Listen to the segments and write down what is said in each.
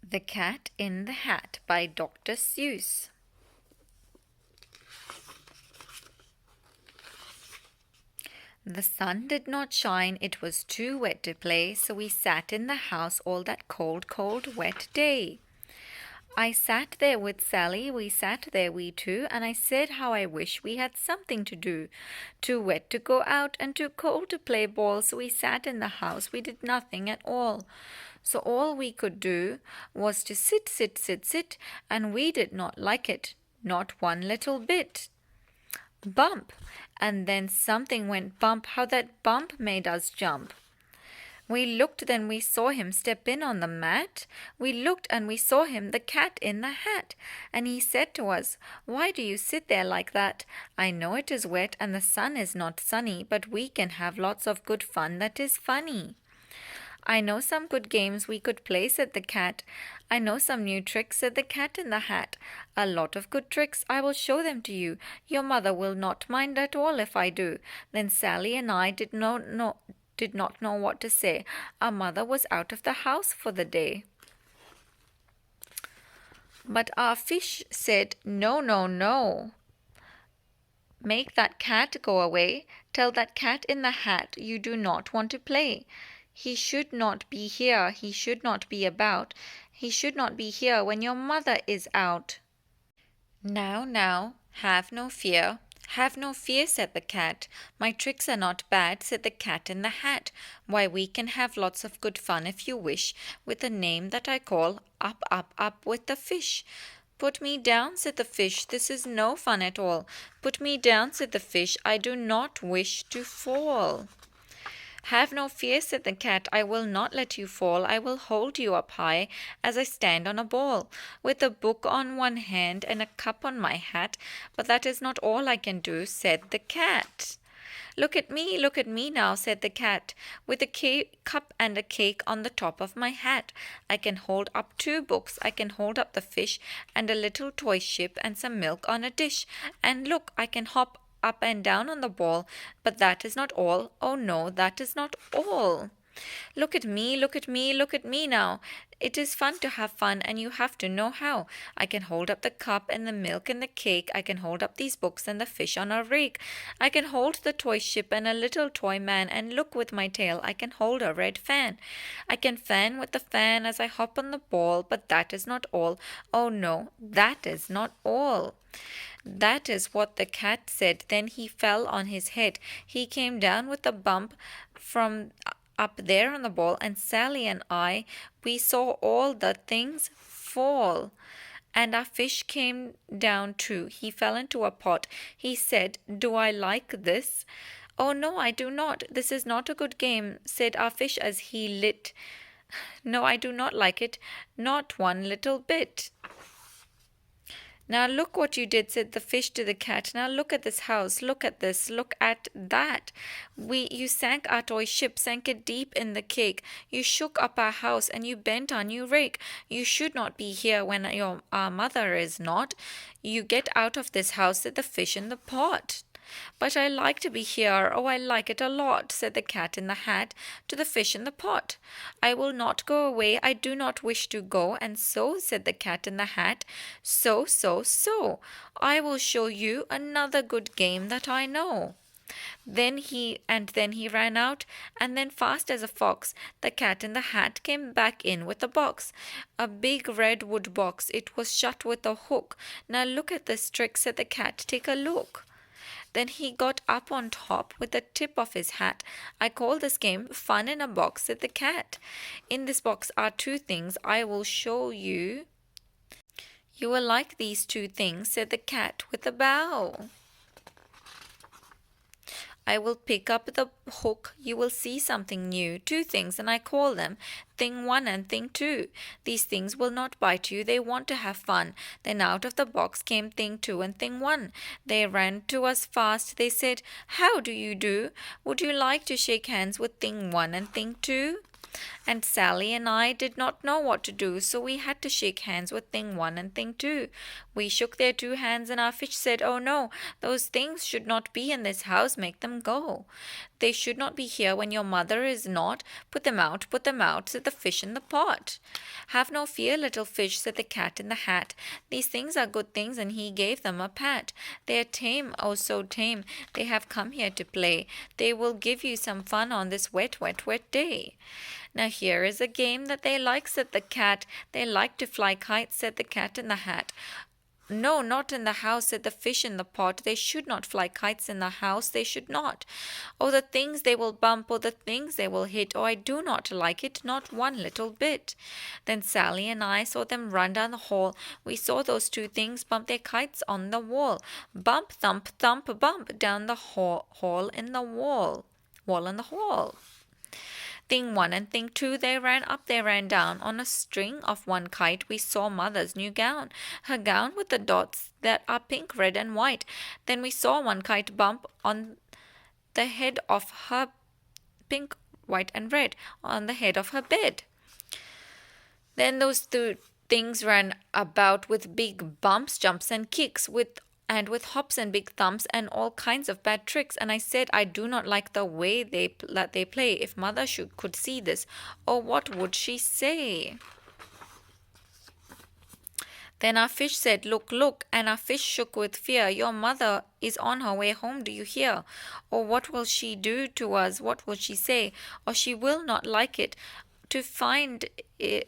The Cat in the Hat by Dr. Seuss. The sun did not shine, it was too wet to play, so we sat in the house all that cold, cold, wet day. I sat there with Sally, we sat there we two, and I said how I wish we had something to do. Too wet to go out and too cold to play ball, so we sat in the house, we did nothing at all. So all we could do was to sit, sit, sit, sit, and we did not like it, not one little bit. Bump! And then something went bump, how that bump made us jump. We looked, then we saw him step in on the mat. We looked and we saw him, the cat in the hat. And he said to us, "Why do you sit there like that? I know it is wet and the sun is not sunny, but we can have lots of good fun that is funny." "I know some good games we could play," said the cat. "I know some new tricks," said the cat in the hat. "A lot of good tricks, I will show them to you. Your mother will not mind at all if I do." Then Sally and I did not know what to say. Our mother was out of the house for the day. But our fish said, "No, no, no. Make that cat go away. Tell that cat in the hat you do not want to play. He should not be here, he should not be about. He should not be here when your mother is out." "Now, now, have no fear. Have no fear," said the cat. "My tricks are not bad," said the cat in the hat. "Why, we can have lots of good fun if you wish, with the name that I call Up, Up, Up with the Fish." "Put me down," said the fish. "This is no fun at all." "Put me down," said the fish. "I do not wish to fall." "Have no fear," said the cat. "I will not let you fall. I will hold you up high as I stand on a ball, with a book on one hand and a cup on my hat. But that is not all I can do," said the cat. Look at me now," said the cat, "with a cup and a cake on the top of my hat. I can hold up 2 books, I can hold up the fish, and a little toy ship, and some milk on a dish. And look, I can hop up and down on the ball. But that is not all. Oh no, that is not all. Look at me, look at me, look at me now. It is fun to have fun, and you have to know how. I can hold up the cup and the milk and the cake. I can hold up these books and the fish on a rake. I can hold the toy ship and a little toy man, and look, with my tail I can hold a red fan. I can fan with the fan as I hop on the ball. But that is not all. Oh no, that is not all." That is what the cat said. Then he fell on his head. He came down with a bump from up there on the ball, and Sally and I, we saw all the things fall. And our fish came down too. He fell into a pot. He said, "Do I like this?" "Oh no, I do not. This is not a good game," said our fish as he lit. "No, I do not like it, not one little bit." "Now look what you did," said the fish to the cat. "Now look at this house, look at this, look at that. You sank our toy ship, sank it deep in the cake. You shook up our house, and you bent our new rake. You should not be here when our mother is not. You get out of this house," said the fish in the pot. "But I like to be here, oh, I like it a lot," said the cat in the hat to the fish in the pot. "I will not go away, I do not wish to go, and so," said the cat in the hat, so, "I will show you another good game that I know." Then he ran out, and then fast as a fox, the cat in the hat came back in with a box, a big red wood box. It was shut with a hook. "Now look at this trick," said the cat, "take a look." Then he got up on top with the tip of his hat. "I call this game Fun in a Box," said the cat. "In this box are 2 things I will show you. You will like these 2 things," said the cat with a bow. "I will pick up the hook, you will see something new. 2 things, and I call them Thing 1 and Thing 2. These things will not bite you, they want to have fun." Then out of the box came Thing 2 and Thing 1. They ran to us fast. They said, "How do you do? Would you like to shake hands with Thing 1 and Thing 2? And Sally and I did not know what to do, so we had to shake hands with Thing 1 and Thing 2. We shook their 2 hands, and our fish said, "Oh no, those things should not be in this house. Make them go. They should not be here when your mother is not. Put them out," said the fish in the pot. "Have no fear, little fish," said the cat in the hat. "These things are good things," and he gave them a pat. "They are tame, oh so tame. They have come here to play. They will give you some fun on this wet, wet, wet day." "Now here is a game that they like," said the cat. "They like to fly kites," said the cat in the hat. "No, not in the house," said the fish in the pot. "They should not fly kites in the house, they should not. Oh, the things they will bump, oh, the things they will hit. Oh, I do not like it, not one little bit." Then Sally and I saw them run down the hall. We saw those 2 things bump their kites on the wall. Bump, thump, thump, bump down the hall in the wall in the hall. Thing 1 and Thing 2, they ran up, they ran down. On a string of one kite we saw Mother's new gown, her gown with the dots that are pink, red, and white. Then we saw one kite bump on the head of her pink, white, and red, on the head of her bed. Then those 2 things ran about with big bumps, jumps, and kicks, with hops and big thumps and all kinds of bad tricks. And I said, "I do not like the way they play. If Mother could see this, oh, what would she say?" Then our fish said, "Look, look," and our fish shook with fear. "Your mother is on her way home, do you hear? Or what will she do to us? What will she say? Or she will not like it to find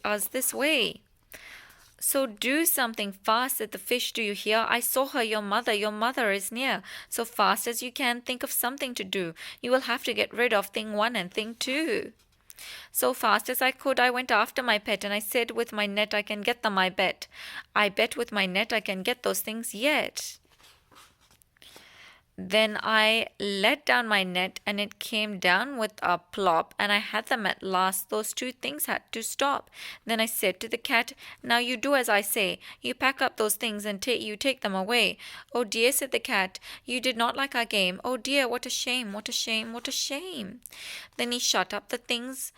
us this way. So do something fast," said the fish. "Do you hear? I saw her, your mother is near. So fast as you can, think of something to do. You will have to get rid of Thing 1 and Thing 2. So fast as I could, I went after my pet, and I said, "With my net I can get them, I bet. I bet with my net I can get those things yet." Then I let down my net, and it came down with a plop, and I had them at last. Those 2 things had to stop. Then I said to the cat, "Now you do as I say. You pack up those things and you take them away." "Oh dear," said the cat, "you did not like our game. Oh dear, what a shame, what a shame, what a shame." Then he shut up the things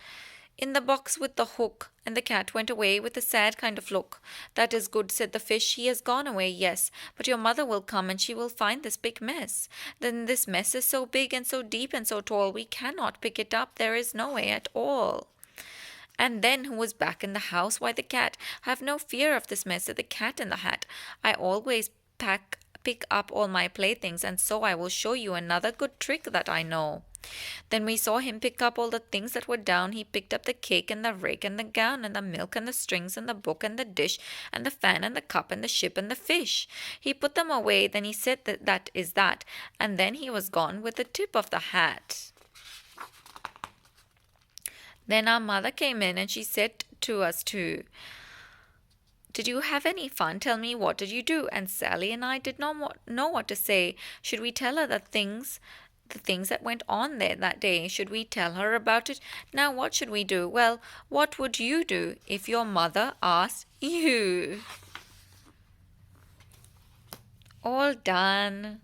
in the box with the hook, and the cat went away with a sad kind of look. "That is good," said the fish. "He has gone away, yes. But your mother will come, and she will find this big mess. Then this mess is so big and so deep and so tall, we cannot pick it up. There is no way at all." And then who was back in the house? Why, the cat. "Have no fear of this mess," said the cat in the hat. "I always pick up all my playthings, and so I will show you another good trick that I know." Then we saw him pick up all the things that were down. He picked up the cake and the rake and the gown and the milk and the strings and the book and the dish and the fan and the cup and the ship and the fish. He put them away. Then he said, that is that. And then he was gone with the tip of the hat. Then our mother came in, and she said to us too, "Did you have any fun? Tell me, what did you do?" And Sally and I did not know what to say. Should we tell her the things that went on there that day? Should we tell her about it? Now what should we do? Well, what would you do if your mother asked you? All done.